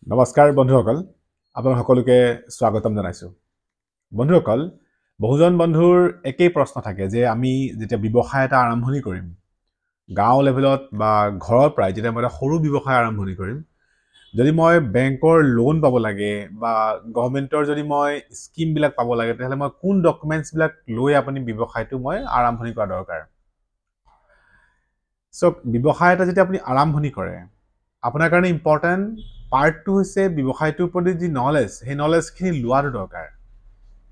নমস্কাৰ বন্ধুসকল আপোনালোক সকলোকে স্বাগতম জনাইছোঁ বন্ধুসকল বহুজন বন্ধুৰ একেই প্ৰশ্ন থাকে যে আমি যেতিয়া ব্যৱসায় এটা আৰম্ভণি কৰিম গাঁও লেভেলত বা ঘৰৰ পৰাই যেতিয়া মই এটা সৰু ব্যৱসায় আৰম্ভণি কৰিম যদি মই বেংকৰ লোন পাব লাগে বা গভৰ্ণমেণ্টৰ যদি মই স্কিমবিলাক পাব লাগে তেতিয়াহ'লে মই কোন ডকুমেণ্টছবিলাক লৈ আপুনি ব্যৱসায়টো মই আৰম্ভণি কৰা দৰকাৰ চ' ব্যৱসায় এটা যেতিয়া আপুনি আৰম্ভণি কৰে আপোনাৰ কাৰণে ইম্পৰ্টেণ্ট পাৰ্টটো হৈছে ব্যৱসায়টোৰ প্ৰতি যি নলেজ সেই নলেজখিনি লোৱাটো দৰকাৰ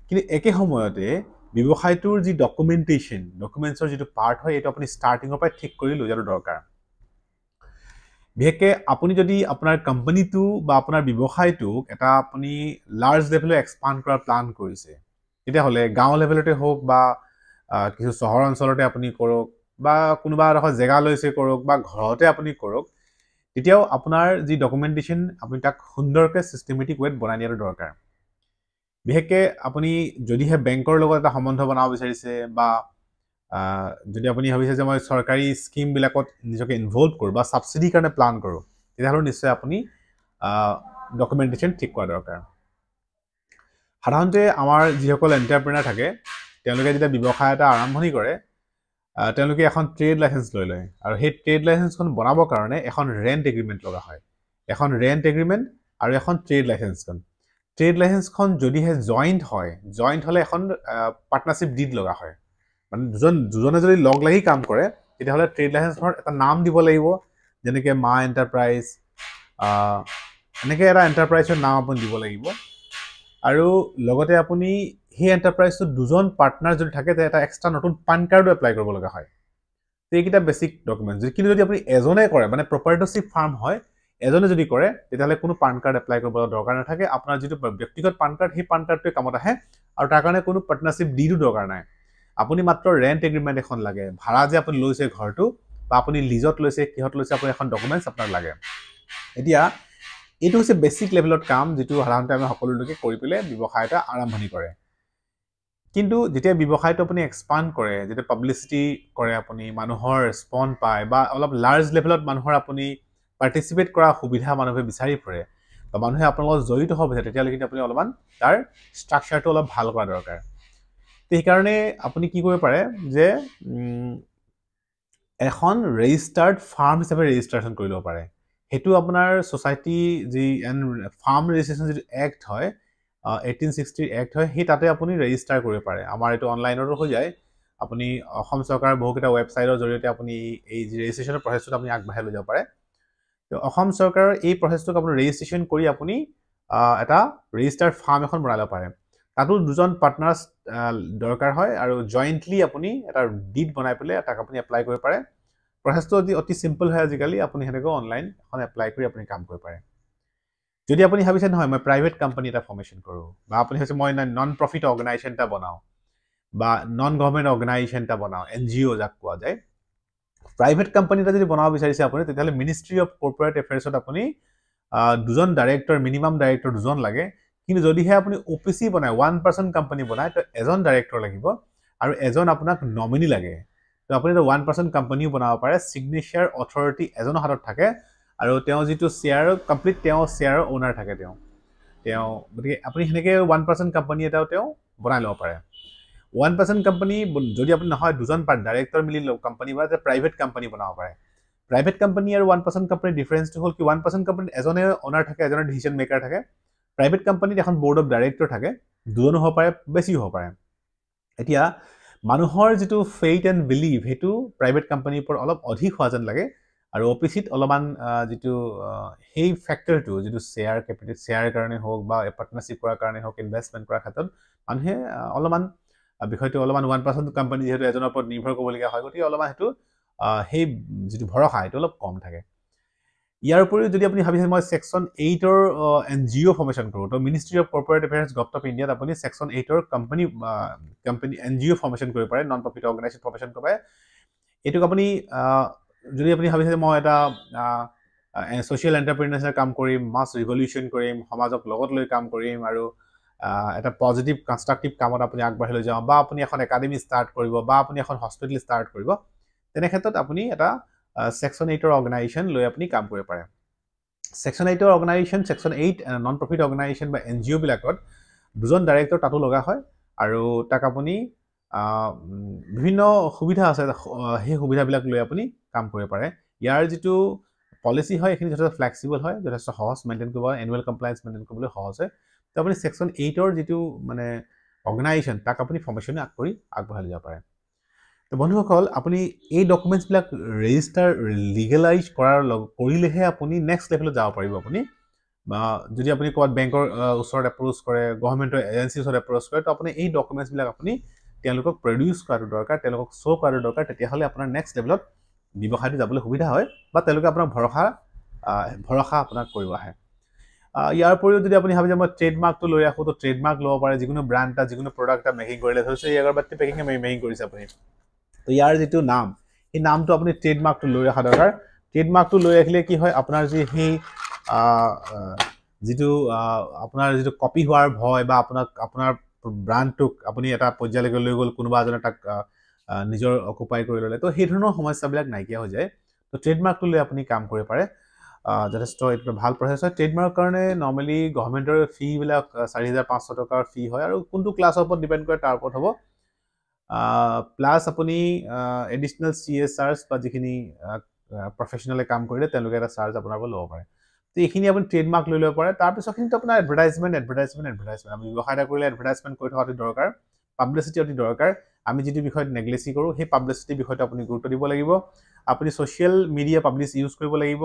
কিন্তু একে সময়তে ব্যৱসায়টোৰ যি ডকুমেণ্টছৰ যিটো পাৰ্ট হয় এইটো আপুনি ষ্টাৰ্টিঙৰ পৰাই ঠিক কৰি লৈ যোৱাটো দৰকাৰ বিশেষকৈ আপুনি যদি আপোনাৰ কোম্পানীটো বা আপোনাৰ ব্যৱসায়টোক এটা আপুনি লাৰ্জ লেভেলত এক্সপাণ্ড কৰাৰ প্লান কৰিছে তেতিয়াহ'লে গাঁও লেভেলতে হওক বা কিছু চহৰ অঞ্চলতে আপুনি কৰক বা কোনোবা এডোখৰ জেগা লৈছে কৰক বা ঘৰতে আপুনি কৰক তেতিয়াও আপোনাৰ যি ডকুমেণ্টেশ্যন আপুনি তাক সুন্দৰকৈ চিষ্টেমেটিক ৱেত বনাই দিয়াটো দৰকাৰ বিশেষকৈ আপুনি যদিহে বেংকৰ লগত এটা সম্বন্ধ বনাব বিচাৰিছে বা যদি আপুনি ভাবিছে যে মই চৰকাৰী স্কিমবিলাকত নিজকে ইনভলভ কৰোঁ বা ছাবচিডিৰ কাৰণে প্লান কৰোঁ তেতিয়াহ'লে নিশ্চয় আপুনি ডকুমেণ্টেশ্যন ঠিক কৰা দৰকাৰ সাধাৰণতে আমাৰ যিসকল এণ্টাৰপ্ৰেনাৰ থাকে তেওঁলোকে যেতিয়া ব্যৱসায় এটা আৰম্ভণি কৰে তেওঁলোকে এখন ট্ৰেড লাইচেন্স লৈ লয় আৰু সেই ট্ৰেড লাইচেন্সখন বনাবৰ কাৰণে এখন ৰেণ্ট এগ্ৰিমেণ্ট লগা হয় এখন ৰেণ্ট এগ্ৰিমেণ্ট আৰু এখন ট্ৰেড লাইচেন্সখন যদিহে জইণ্ট হ'লে এখন পাৰ্টনাৰশ্বিপ ডিড লগা হয় মানে দুজনে যদি লগ লাগি কাম কৰে তেতিয়াহ'লে ট্ৰেড লাইচেন্সখনত এটা নাম দিব লাগিব যেনেকৈ মা এণ্টাৰপ্ৰাইজ এনেকৈ এটা এণ্টাৰপ্ৰাইজৰ নাম আপুনি দিব লাগিব আৰু লগতে আপুনি সেই এণ্টাৰপ্ৰাইজটোত দুজন পাৰ্টনাৰ যদি থাকে তেতিয়া এটা এক্সট্ৰা নতুন পান কাৰ্ডো এপ্লাই কৰিব লগা হয় এইকেইটা বেছিক ডকুমেণ্টছ কিন্তু যদি আপুনি এজনে কৰে মানে প্ৰপাৰ্টৰশ্বিপ ফাৰ্ম হয় এজনে যদি কৰে তেতিয়াহ'লে কোনো পান কাৰ্ড এপ্লাই কৰিব দৰকাৰ নাথাকে আপোনাৰ যিটো ব্যক্তিগত পান কাৰ্ড সেই পান কাৰ্ডটোৱে কামত আহে আৰু তাৰ কাৰণে কোনো পাৰ্টনাৰশ্বিপ ডিডো দৰকাৰ নাই আপুনি মাত্ৰ ৰেণ্ট এগ্ৰিমেণ্ট এখন লাগে ভাড়া যে আপুনি লৈছে ঘৰটো বা আপুনি লিজত লৈছে কিহত লৈছে আপুনি এখন ডকুমেণ্টছ আপোনাক লাগে এতিয়া এইটো হৈছে বেছিক লেভেলত কাম যিটো সাধাৰণতে আমি সকলো লোকে কৰি পেলাই ব্যৱসায় এটা আৰম্ভণি কৰে কিন্তু যেতিয়া ব্যৱসায়টো আপুনি এক্সপাণ্ড কৰে যেতিয়া পাব্লিচিটি কৰে আপুনি মানুহৰ ৰেছপন্স পায় বা অলপ লাৰ্জ লেভেলত মানুহৰ আপুনি পাৰ্টিচিপেট কৰা সুবিধা মানুহে বিচাৰি ফুৰে বা মানুহে আপোনাৰ লগত জড়িত হ'ব বিচাৰে তেতিয়াহ'লে কিন্তু আপুনি অলপমান তাৰ ষ্ট্ৰাকচাৰটো অলপ ভাল কৰা দৰকাৰ সেইকাৰণে আপুনি কি কৰিব পাৰে যে এখন ৰেজিষ্টাৰ্ড ফাৰ্ম হিচাপে ৰেজিষ্ট্ৰেশ্যন কৰি ল'ব পাৰে সেইটো আপোনাৰ ছ'চাইটি যি এণ্ড ফাৰ্ম ৰেজিষ্ট্ৰেশ্যন যিটো এক্ট হয় 1860 এক্ট হয় সেই তাতে আপুনি ৰেজিষ্টাৰ কৰিব পাৰে আমাৰ এইটো অনলাইনতো হৈ যায় আপুনি অসম চৰকাৰৰ বহুকেইটা ৱেবছাইটৰ জৰিয়তে আপুনি এই ৰেজিষ্ট্ৰেশ্যনৰ প্ৰচেছটো আপুনি আগবঢ়াই লৈ যাব পাৰে তো অসম চৰকাৰৰ এই প্ৰচেছটোক আপুনি ৰেজিষ্ট্ৰেশ্যন কৰি আপুনি এটা ৰেজিষ্টাৰ্ড ফাৰ্ম এখন বনাই ল'ব পাৰে তাতো দুজন পাৰ্টনাৰ্ছ দৰকাৰ হয় আৰু জইণ্টলি আপুনি এটা ডিড বনাই পেলাই তাক আপুনি এপ্লাই কৰিব পাৰে প্ৰচেছটো অতি চিম্পল হয় আজিকালি আপুনি সেনেকৈ অনলাইন এখন এপ্লাই কৰি আপুনি কাম কৰিব পাৰে যদি আপুনি ভাবিছে নহয় মই প্ৰাইভেট কোম্পানী এটা ফৰ্মেশ্যন কৰোঁ বা আপুনি ভাবিছে মই নন প্ৰফিট অৰ্গেনাইজেশ্যন এটা বনাওঁ বা নন গভৰ্ণমেণ্ট অৰ্গেনাইজেশ্যন এটা বনাওঁ NGO যাক কোৱা যায় প্ৰাইভেট কোম্পানী এটা যদি বনাব বিচাৰিছে আপুনি তেতিয়াহ'লে মিনিষ্ট্ৰী অফ কৰ্পৰেট এফেয়াৰ্ছত আপুনি দুজন ডাইৰেক্টৰ মিনিমাম ডাইৰেক্টৰ দুজন লাগে কিন্তু যদিহে আপুনি OPC বনায় 1% কোম্পানী বনায় তো এজন ডাইৰেক্টৰ লাগিব আৰু এজন আপোনাক নমিনি লাগে তো আপুনি এটা 1% কোম্পানীও বনাব পাৰে ছিগনেচাৰ অথৰিটি এজনৰ হাতত থাকে আৰু তেওঁ যিটো শ্বেয়াৰ কমপ্লিট তেওঁ শ্বেয়াৰৰ অ'নাৰ থাকে তেওঁ গতিকে আপুনি সেনেকৈ 1% কোম্পানী এটাও তেওঁ বনাই ল'ব পাৰে 1% কোম্পানী যদি আপুনি নহয় দুজন ডাইৰেক্টৰ মিলি কোম্পানী বনায় তেতিয়া প্ৰাইভেট কোম্পানী বনাব পাৰে প্ৰাইভেট কোম্পানী আৰু 1% কোম্পানীৰ ডিফাৰেঞ্চটো হ'ল কি 1% কোম্পানীত এজনে অ'নাৰ থাকে এজনে ডিচিশ্যন মেকাৰ থাকে প্ৰাইভেট কোম্পানীত এখন বৰ্ড অফ ডাইৰেক্টৰ থাকে দুজনো হ'ব পাৰে বেছিও হ'ব পাৰে এতিয়া মানুহৰ যিটো ফেইথ এণ্ড বিলিভ সেইটো প্ৰাইভেট কোম্পানীৰ ওপৰত অলপ অধিক হোৱা যেন লাগে আৰু OPCত অলপমান যিটো সেই ফেক্টৰটো যিটো শ্বেয়াৰ কাৰণে হওক বা পাৰ্টনাৰশ্বিপ কৰাৰ কাৰণে হওক ইনভেষ্টমেণ্ট কৰাৰ ক্ষেত্ৰত মানুহে অলপমান বিষয়টো অলপমান 1% কোম্পানী যিহেতু এজনৰ ওপৰত নিৰ্ভৰ কৰিবলগীয়া হয় গতিকে অলপমান সেইটো সেই যিটো ভৰসা সেইটো অলপ কম থাকে ইয়াৰ উপৰিও যদি আপুনি ভাবিছে মই ছেকশ্যন 8ৰ NGO ফৰ্মেশ্যন কৰোঁ তো ministry of corporate affairs government of ইণ্ডিয়াত আপুনি ছেকশ্যন 8ৰ কোম্পানী NGO ফৰ্মেশ্যন কৰিব পাৰে নন প্ৰফিট অৰ্গেনাইজেশ্যন ফৰ্মেশ্যন কৰিব পাৰে এইটোক আপুনি যদি আপুনি ভাবিছে মই এটা ছ'চিয়েল এণ্টাৰপ্ৰিনাৰশ্বিপ কাম কৰিম মাছ ৰিভলিউশ্যন কৰিম সমাজক লগত লৈ কাম কৰিম আৰু এটা পজিটিভ কনষ্ট্ৰাকটিভ কামত আপুনি আগবাঢ়ি লৈ যাওঁ বা আপুনি এখন একাডেমি ষ্টাৰ্ট কৰিব বা আপুনি এখন হস্পিটেল ষ্টাৰ্ট কৰিব তেনে ক্ষেত্ৰত আপুনি এটা ছেকশ্যন 8ৰ অৰ্গেনাইজেশ্যন লৈ আপুনি কাম কৰিব পাৰে section 8 organisation, section 8 non profit organisation বা NGO বিলাকত দুজন ডাইৰেক্টৰ তাতো লগা হয় আৰু তাক আপুনি বিভিন্ন সুবিধা আছে, সেই সুবিধাবিলাক লৈ আপুনি কাম কৰিব পাৰে। ইয়াৰ যিটো পলিচি হয় এইখিনি যথেষ্ট ফ্লেক্সিবল হয়, যথেষ্ট সহজ মেইনটেইন কৰিব, এনুৱেল কমপ্লায়েন্স মেইনটেইন কৰিবলৈ সহজ হয়। তো আপুনি সেকশন 8 যিটো মানে অৰ্গেনাইজেশ্যন তাক আপুনি ফৰ্মেশ্যনে কৰি আগবঢ়াই লৈ যাব পাৰে। তো বন্ধুসকল, আপুনি এই ডকুমেণ্টছবিলাক ৰেজিষ্টাৰ লিগেলাইজ কৰিলেহে আপুনি নেক্সট লেভেলত যাব পাৰিব। আপুনি বা যদি আপুনি ক'ৰবাত বেংকৰ ওচৰত এপ্ৰ'চ কৰে, গভৰ্ণমেণ্টৰ এজেঞ্চিৰ ওচৰত এপ্ৰ'চ কৰে, তো আপুনি এই ডকুমেণ্টছবিলাক আপুনি তেওঁলোকক প্ৰডিউচ কৰাটো দৰকাৰ, তেওঁলোকক শ্ব' কৰাটো দৰকাৰ। তেতিয়াহ'লে আপোনাৰ নেক্সট লেভেলত ব্যৱসায়টো যাবলৈ সুবিধা হয় বা তেওঁলোকে আপোনাক ভৰসা আপোনাক কৰিব আহে। ইয়াৰ উপৰিও যদি আপুনি ভাবে যে মই ট্ৰেডমাৰ্কটো লৈ ৰাখোঁ, তো ট্ৰেডমাৰ্ক ল'ব পাৰে। যিকোনো ব্ৰেণ্ড এটা, যিকোনো প্ৰডাক্ট এটা মেকিং কৰিলে, ধৰিছে এই আগৰবাতি পেকিঙে মেকিং কৰিছে আপুনি, তো ইয়াৰ যিটো নাম, সেই নামটো আপুনি ট্ৰেডমাৰ্কটো লৈ ৰখা দৰকাৰ। ট্ৰেডমাৰ্কটো লৈ ৰাখিলে কি হয়, আপোনাৰ যি সেই যিটো আপোনাৰ যিটো কপি হোৱাৰ ভয় বা আপোনাৰ ব্ৰাণ্ডটোক আপুনি এটা পৰ্যায়লৈকে লৈ গ'ল, কোনোবা এজনে তাক নিজৰ অকুপাই কৰি ল'লে, তো সেই ধৰণৰ সমস্যাবিলাক নাইকিয়া হৈ যায়। তো ট্ৰেডমাৰ্কটো লৈ আপুনি কাম কৰিব পাৰে। যথেষ্ট এইটো ভাল প্ৰচেছ হয়। ট্ৰেডমাৰ্কৰ কাৰণে নৰ্মেলি গভৰ্ণমেণ্টৰ ফিবিলাক 4,500 টকাৰ ফি হয় আৰু কোনটো ক্লাছৰ ওপৰত ডিপেণ্ড কৰে তাৰ ওপৰত হ'ব। প্লাছ আপুনি এডিশ্যনেল CSRs বা যিখিনি প্ৰফেশ্যনেলে কাম কৰিলে তেওঁলোকে এটা চাৰ্জ আপোনাৰ পৰা ল'ব পাৰে। তো এইখিনি আপুনি ট্ৰেডমাৰ্ক লৈ ল'ব পাৰে। তাৰপিছতখিনিতো আপোনাৰ এডভাৰটাইজমেণ্ট। আমি ব্যৱসায় এটা কৰিলে এডভাৰটাইজমেণ্ট কৰি থকাটো দৰকাৰ, পাব্লিচিটি অতি দৰকাৰ। আমি যিটো বিষয়ত নেগলেচি কৰোঁ, সেই পাব্লিচিটিৰ বিষয়টো আপুনি গুৰুত্ব দিব লাগিব। আপুনি ছ'চিয়েল মিডিয়া পাব্লিছ ইউজ কৰিব লাগিব।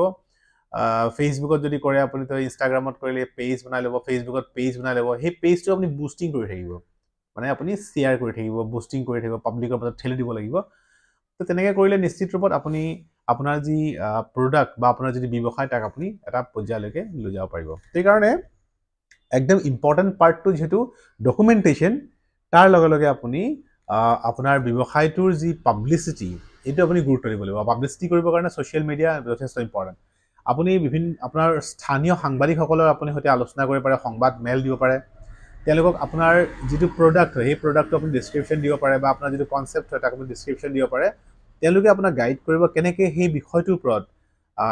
ফেচবুকত যদি কৰে আপুনি, তো ইনষ্টাগ্ৰামত কৰিলে পেজ বনাই ল'ব, ফেচবুকত পেজ বনাই ল'ব। সেই পেজটো আপুনি বুষ্টিং কৰি থাকিব, মানে আপুনি শ্বেয়াৰ কৰি থাকিব, বুষ্টিং কৰি থাকিব, পাব্লিকৰ মাজত ঠেলি দিব লাগিব। তো তেনেকৈ কৰিলে নিশ্চিত ৰূপত আপুনি আপোনাৰ যি প্ৰডাক্ট বা আপোনাৰ যিটো ব্যৱসায় তাক আপুনি এটা পৰ্যায়লৈকে লৈ যাব পাৰিব। সেইকাৰণে একদম ইম্পৰ্টেণ্ট পাৰ্টটো যিহেতু ডকুমেণ্টেশ্যন, তাৰ লগে লগে আপুনি আপোনাৰ ব্যৱসায়টোৰ যি পাব্লিচিটি, এইটো আপুনি গুৰুত্ব দিব লাগিব। পাব্লিচিটি কৰিবৰ কাৰণে ছ'চিয়েল মিডিয়া যথেষ্ট ইম্পৰ্টেণ্ট। আপুনি আপোনাৰ স্থানীয় সাংবাদিকসকলৰ আপুনি সৈতে আলোচনা কৰিব পাৰে, সংবাদ মেল দিব পাৰে। তেওঁলোকক আপোনাৰ যিটো প্ৰডাক্ট হয় সেই প্ৰডাক্টটো আপুনি ডিছক্ৰিপশ্যন দিব পাৰে বা আপোনাৰ যিটো কনচেপ্ট হয় তাক আপুনি ডিছক্ৰিপশ্যন দিব পাৰে। তেওঁলোকে আপোনাক গাইড কৰিব কেনেকৈ সেই বিষয়টোৰ ওপৰত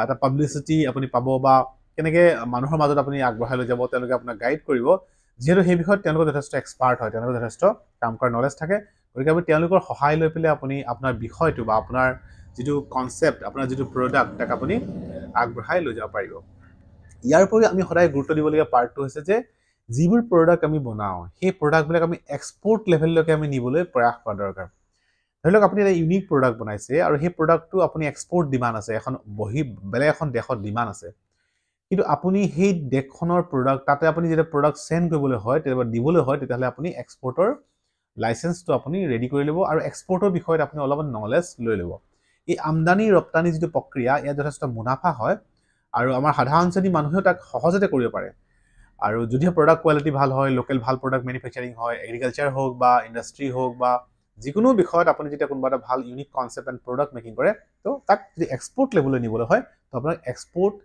এটা পাব্লিচিটি আপুনি পাব বা কেনেকৈ মানুহৰ মাজত আপুনি আগবঢ়াই লৈ যাব, তেওঁলোকে আপোনাক গাইড কৰিব। যিহেতু সেই বিষয়ত তেওঁলোকৰ যথেষ্ট এক্সপাৰ্ট হয়, তেওঁলোকৰ যথেষ্ট কাম কৰাৰ নলেজ থাকে। গতিকে আপুনি তেওঁলোকৰ সহায় লৈ পেলাই আপুনি আপোনাৰ বিষয়টো বা আপোনাৰ যিটো কনচেপ্ট, আপোনাৰ যিটো প্ৰডাক্ট তাক আপুনি আগবঢ়াই লৈ যাব পাৰিব। ইয়াৰ উপৰিও আমি সদায় গুৰুত্ব দিবলগীয়া পাৰ্টটো হৈছে যে যিবোৰ প্ৰডাক্ট আমি বনাওঁ, সেই প্ৰডাক্টবিলাক আমি এক্সপৰ্ট লেভেললৈকে আমি নিবলৈ প্ৰয়াস কৰা দৰকাৰ। ধৰি লওক আপুনি এটা ইউনিক প্ৰডাক্ট বনাইছে আৰু সেই প্ৰডাক্টটো আপুনি এক্সপৰ্ট ডিমাণ্ড আছে, বেলেগ এখন দেশত ডিমাণ্ড আছে, কিন্তু আপুনি সেই দেশখনৰ প্ৰডাক্ট, তাতে আপুনি যেতিয়া প্ৰডাক্ট চেণ্ড কৰিবলৈ হয়, দিবলৈ হয়, তেতিয়াহ'লে আপুনি এক্সপৰ্টৰ লাইচেঞ্চটো আপুনি ৰেডি কৰি ল'ব আৰু এক্সপৰ্টৰ বিষয়ত আপুনি অলপমান নলেজ লৈ ল'ব। এই আমদানি ৰপ্তানি যিটো প্ৰক্ৰিয়া, ইয়াত যথেষ্ট মুনাফা হয় আৰু আমাৰ সাধাৰণ শ্ৰেণীৰ মানুহেও তাক সহজতে কৰিব পাৰে। আৰু যদিহে প্ৰডাক্ট কোৱালিটি ভাল হয়, লোকেল ভাল প্ৰডাক্ট মেনুফেকচাৰিং হয়, এগ্ৰিকালচাৰ হওক বা ইণ্ডাষ্ট্ৰি হওক বা যিকোনো বিষয়ত আপুনি যেতিয়া কোনোবা এটা ভাল unique concept and product making কৰে, তো তাক যদি এক্সপৰ্ট লেভেললৈ নিবলৈ হয়, তো আপোনাক এক্সপৰ্ট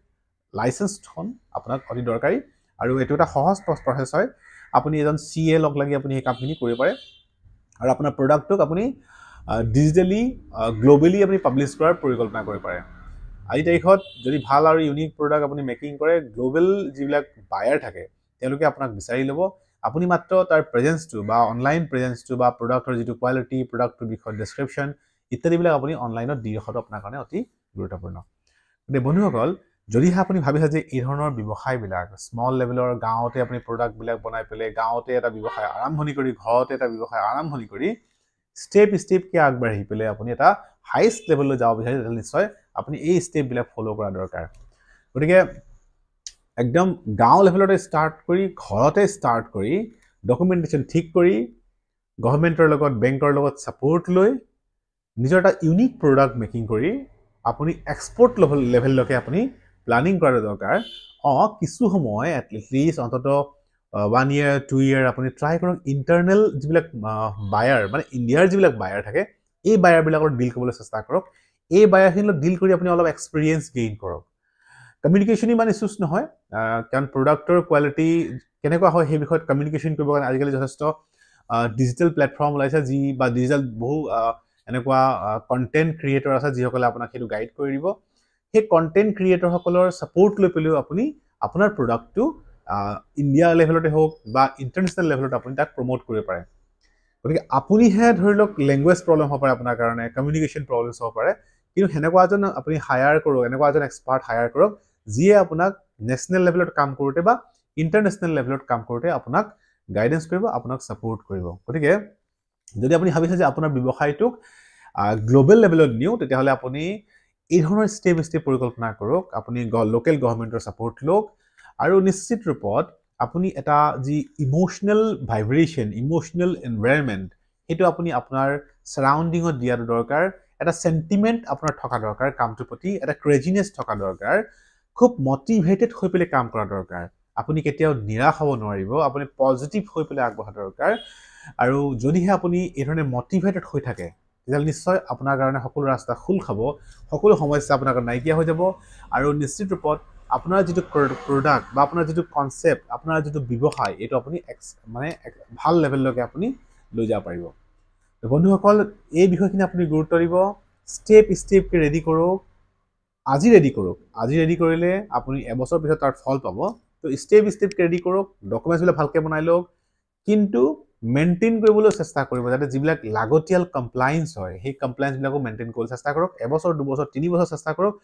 লাইচেঞ্চখন আপোনাক অতি দৰকাৰী। আৰু এইটো এটা সহজ প্ৰচেছ হয়। আপুনি এজন CA লগ লাগি আপুনি সেই কামখিনি কৰিব পাৰে আৰু আপোনাৰ প্ৰডাক্টটোক আপুনি ডিজিটেলি গ্ল'বেলি আপুনি পাব্লিছ কৰাৰ পৰিকল্পনা কৰিব পাৰে। আজিৰ তাৰিখত যদি ভাল আৰু ইউনিক প্ৰডাক্ট আপুনি মেকিং কৰে, গ্ল'বেল যিবিলাক বায়াৰ থাকে তেওঁলোকে আপোনাক বিচাৰি ল'ব। আপুনি মাত্ৰ তাৰ প্ৰেজেঞ্চটো বা অনলাইন প্ৰেজেঞ্চটো বা প্ৰডাক্টৰ যিটো কোৱালিটি, প্ৰডাক্টটোৰ বিষয়ত ডেছক্ৰিপশ্যন ইত্যাদিবিলাক আপুনি অনলাইনত দি ৰখাটো আপোনাৰ কাৰণে অতি গুৰুত্বপূৰ্ণ। গতিকে বন্ধুসকল, যদিহে আপুনি ভাবিছে যে এই ধৰণৰ ব্যৱসায়বিলাক স্মল লেভেলৰ গাঁৱতে আপুনি প্ৰডাক্টবিলাক বনাই পেলাই গাঁৱতে এটা ব্যৱসায় আৰম্ভণি কৰি, ঘৰতে এটা ব্যৱসায় আৰম্ভণি কৰি ষ্টেপকৈ আগবাঢ়ি পেলাই আপুনি এটা হাইষ্ট লেভেললৈ যাব বিচাৰে, তেতিয়াহ'লে নিশ্চয় আপুনি এই ষ্টেপবিলাক ফ'ল' কৰা দৰকাৰ। গতিকে একদম গাঁও লেভেলতে ষ্টাৰ্ট কৰি, ঘৰতে ষ্টাৰ্ট কৰি, ডকুমেণ্টেশ্যন ঠিক কৰি, গভৰ্ণমেণ্টৰ লগত, বেংকৰ লগত ছাপোৰ্ট লৈ, নিজৰ এটা ইউনিক প্ৰডাক্ট মেকিং কৰি আপুনি এক্সপৰ্ট লেভেললৈকে আপুনি প্লানিং কৰাটো দৰকাৰ। কিছু সময় এটলিষ্ট অন্ততঃ 1 year 2 year আপুনি ট্ৰাই কৰক ইণ্টাৰনেল যিবিলাক বায়াৰ, মানে ইণ্ডিয়াৰ যিবিলাক বায়াৰ থাকে, এই বায়াৰবিলাকৰ ডিল কৰিবলৈ চেষ্টা কৰক। এই বায়াৰখিনিৰ লগত ডিল কৰি আপুনি অলপ এক্সপিৰিয়েঞ্চ গেইন কৰক। কমিউনিকেশ্যন ইমান ইছ্যুজ নহয়, কাৰণ প্ৰডাক্টৰ কোৱালিটি কেনেকুৱা হয় সেই বিষয়ত কমিউনিকেশ্যন কৰিবৰ কাৰণে আজিকালি যথেষ্ট ডিজিটেল প্লেটফৰ্ম ওলাইছে, বা ডিজিটেল বহু এনেকুৱা কণ্টেণ্ট ক্ৰিয়েটৰ আছে যিসকলে আপোনাক সেইটো গাইড কৰি দিব। সেই কণ্টেণ্ট ক্ৰিয়েটৰসকলৰ ছাপোৰ্ট লৈ পেলাইও আপুনি আপোনাৰ প্ৰডাক্টটো ইণ্ডিয়া লেভেলতে হওক বা ইণ্টাৰনেশ্যনেল লেভেলত আপুনি তাক প্ৰমোট কৰিব পাৰে গতিকে আপুনিহে ধৰি লওক লেংগুৱেজ প্ৰব্লেম হ'ব পাৰে আপোনাৰ কাৰণে কমিউনিকেশ্যন প্ৰব্লেমছ হ'ব পাৰে কিন্তু সেনেকুৱা এজন আপুনি হায়াৰ কৰক এনেকুৱা এজন এক্সপাৰ্ট হায়াৰ কৰক যিয়ে আপোনাক নেশ্যনেল লেভেলত কাম কৰোঁতে বা ইণ্টাৰনেশ্যনেল লেভেলত কাম কৰোঁতে আপোনাক গাইডেন্স কৰিব আপোনাক ছাপোৰ্ট কৰিব গতিকে যদি আপুনি ভাবিছে যে আপোনাৰ ব্যৱসায়টোক গ্লোবেল লেভেলত নিওঁ তেতিয়াহ'লে আপুনি এই ধৰণৰ ষ্টেপ পৰিকল্পনা কৰক আপুনি লোকেল গভৰ্ণমেণ্টৰ ছাপোৰ্ট লওক আৰু নিশ্চিত ৰূপত আপুনি এটা যি ইমোশ্যনেল ভাইব্ৰেশ্যন ইমোশ্যনেল এনভাইৰনমেণ্ট সেইটো আপুনি আপোনাৰ ছাৰাউণ্ডিঙত দিয়াটো দৰকাৰ এটা চেণ্টিমেণ্ট আপোনাৰ থকা দৰকাৰ কামটোৰ প্ৰতি এটা ক্ৰেজিনেছ থকা দৰকাৰ খুব মটিভেটেড হৈ পেলাই কাম কৰা দৰকাৰ আপুনি কেতিয়াও নিৰাশ হ'ব নোৱাৰিব আপুনি পজিটিভ হৈ পেলাই আগবঢ়া দৰকাৰ আৰু যদিহে আপুনি এই ধৰণে মটিভেটেড হৈ থাকে তেতিয়াহ'লে নিশ্চয় আপোনাৰ কাৰণে সকলো ৰাস্তা খোল খাব সকলো সমস্যা আপোনাৰ কাৰণে নাইকিয়া হৈ যাব আৰু নিশ্চিত ৰূপত আপোনাৰ যিটো প্ৰডাক্ট বা আপোনাৰ যিটো কনচেপ্ট আপোনাৰ যিটো ব্যৱসায় এইটো আপুনি মানে ভাল লেভেললৈকে আপুনি লৈ যাব পাৰিব বন্ধুসকল এই বিষয়খিনি আপুনি গুৰুত্ব দিব ষ্টেপকৈ ৰেডি কৰক আজি ৰেডি কৰিলে আপুনি এবছৰ পিছত তাৰ ফল পাব তো ষ্টেপকৈ ৰেডি কৰক ডকুমেণ্টছবিলাক ভালকৈ বনাই লওক কিন্তু মেইনটেইন কৰিবলৈ চেষ্টা কৰিব যাতে যিবিলাক লাগতিয়াল কমপ্লায়েন্স হয় সেই কমপ্লায়েন্সবিলাকো মেইনটেইন কৰিবলৈ চেষ্টা কৰক এবছৰ দুবছৰ 3 বছৰ চেষ্টা কৰক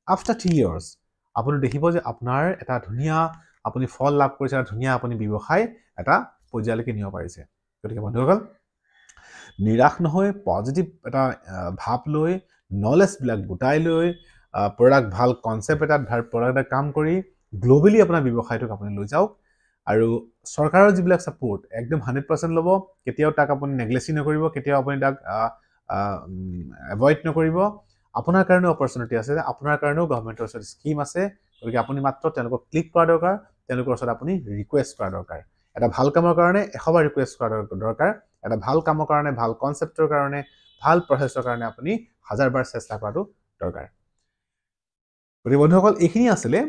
আফটাৰ 3 ইয়াৰ্ছ আপুনি দেখিব যে আপোনাৰ এটা ধুনীয়া আপুনি ফল লাভ কৰিছে এটা ধুনীয়া আপুনি ব্যৱসায় এটা পৰ্যায়লৈকে নিব পাৰিছে গতিকে বন্ধুসকল নিৰাশ নহয় পজিটিভ এটা ভাৱ লৈ নলেজবিলাক গোটাই লৈ প্ৰডাক্ট ভাল কনচেপ্ট এটাত ভাল প্ৰডাক্ট এটা কাম কৰি গ্লোবেলি আপোনাৰ ব্যৱসায়টোক আপুনি লৈ যাওক আৰু চৰকাৰৰ যিবিলাক ছাপোৰ্ট একদম 100% ল'ব কেতিয়াও তাক আপুনি নেগলেক্ট নকৰিব কেতিয়াও আপুনি তাক এভয়েড নকৰিব আপোনাৰ কাৰণেও অপৰচুনিটি আছে আপোনাৰ কাৰণেও গভৰ্ণমেণ্টৰ ওচৰত স্কিম আছে গতিকে আপুনি মাত্ৰ তেওঁলোকক ক্লিক কৰা দৰকাৰ তেওঁলোকৰ ওচৰত আপুনি ৰিকুৱেষ্ট কৰা দৰকাৰ এটা ভাল কামৰ কাৰণে 100 বাৰ ৰিকুৱেষ্ট কৰা দৰকাৰ এটা ভাল কামৰ কাৰণে ভাল কনচেপ্টৰ কাৰণে ভাল প্ৰচেছৰ কাৰণে আপুনি 1000 বাৰ চেষ্টা কৰাটো দৰকাৰ গতিকে বন্ধুসকল এইখিনি আছিলে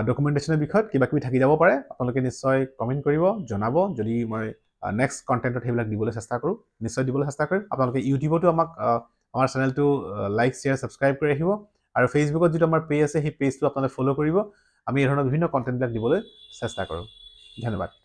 ডকুমেণ্টেশ্যনৰ বিষয়ত কিবা কিবি থাকি যাব পাৰে আপোনালোকে নিশ্চয় কমেণ্ট কৰিব জনাব যদি মই নেক্সট কণ্টেণ্টত সেইবিলাক দিবলৈ চেষ্টা কৰোঁ নিশ্চয় দিবলৈ চেষ্টা কৰিম আপোনালোকে ইউটিউবতো আমাক আমাৰ চেনেলটো লাইক শ্বেয়াৰ ছাবস্ক্ৰাইব কৰি ৰাখিব আৰু ফেচবুকত যিটো আমাৰ পেজ আছে সেই পেজটো আপোনালোকে ফ'ল' কৰিব আমি এই ধৰণৰ বিভিন্ন কণ্টেণ্টবিলাক দিবলৈ চেষ্টা কৰোঁ ধন্যবাদ